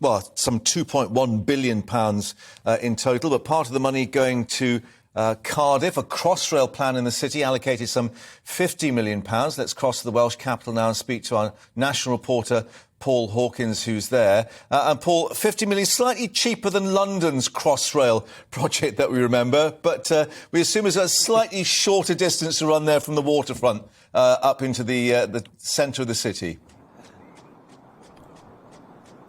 well, some £2.1 billion in total, but part of the money going to Cardiff, a Crossrail plan in the city, allocated some £50 million. Let's cross to the Welsh capital now and speak to our national reporter, Paul Hawkins, who's there. And Paul, 50 million, slightly cheaper than London's Crossrail project that we remember, but we assume it's a slightly shorter distance to run there from the waterfront up into the centre of the city.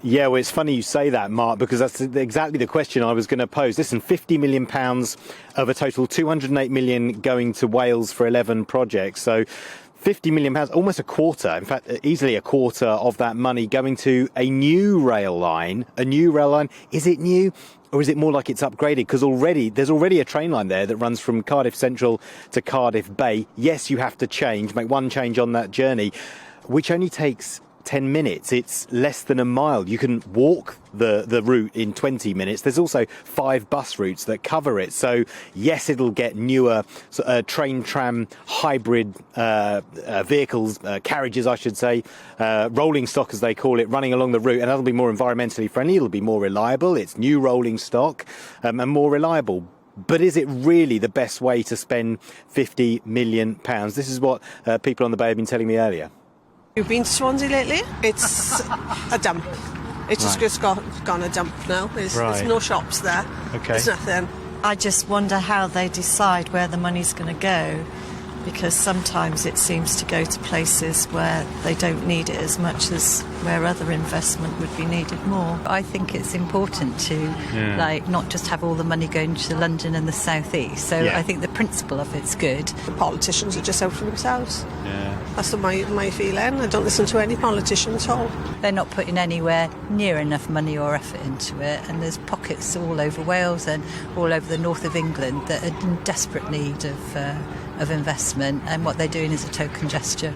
Yeah, well, it's funny you say that, Mark, because that's exactly the question I was going to pose. Listen, £50 million of a total £208 million going to Wales for 11 projects. So £50 million, almost a quarter, in fact, easily a quarter of that money going to a new rail line. A new rail line. Is it new? Or is it more like it's upgraded? Because there's already a train line there that runs from Cardiff Central to Cardiff Bay. Yes, you have to make one change on that journey, which only takes 10 minutes. It's less than a mile. You can walk the route in 20 minutes. There's also 5 bus routes that cover it. So yes, it'll get newer train tram hybrid vehicles, carriages I should say, rolling stock as they call it, running along the route, and that'll be more environmentally friendly. It'll be more reliable. It's new rolling stock and more reliable. But is it really the best way to spend £50 million? This is what people on the Bay have been telling me earlier. You've been to Swansea lately? It's a dump. It's just gone a dump now. There's no shops there. Okay. There's nothing. I just wonder how they decide where the money's going to go, because sometimes it seems to go to places where they don't need it as much as where other investment would be needed more. I think it's important to not just have all the money going to London and the South East. So I think the principle of it's good. The politicians are just out for themselves. Yeah. That's my feeling. I don't listen to any politician at all. They're not putting anywhere near enough money or effort into it, and there's pockets all over Wales and all over the north of England that are in desperate need of investment, and what they're doing is a token gesture.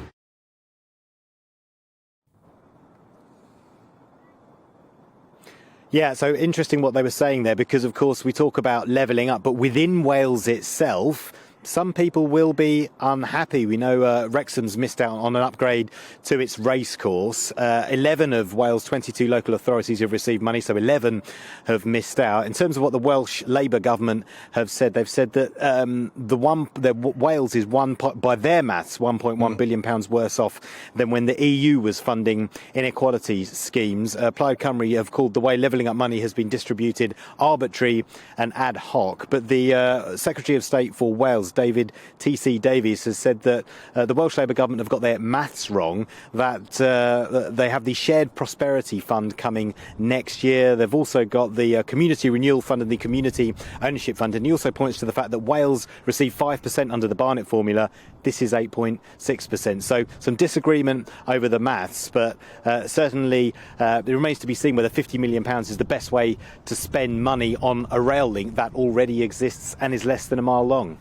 Yeah, so interesting what they were saying there, because of course we talk about levelling up, but within Wales itself, some people will be unhappy. We know Wrexham's missed out on an upgrade to its racecourse. 11 of Wales' 22 local authorities have received money, so 11 have missed out. In terms of what the Welsh Labour government have said, they've said that Wales is by their maths, £1.1 billion worse off than when the EU was funding inequality schemes. Plaid Cymru have called the way levelling up money has been distributed arbitrary and ad hoc. But the Secretary of State for Wales, David T.C. Davies, has said that the Welsh Labour government have got their maths wrong, that they have the Shared Prosperity Fund coming next year. They've also got the Community Renewal Fund and the Community Ownership Fund. And he also points to the fact that Wales received 5% under the Barnett formula. This is 8.6%. So some disagreement over the maths, but certainly it remains to be seen whether £50 million is the best way to spend money on a rail link that already exists and is less than a mile long.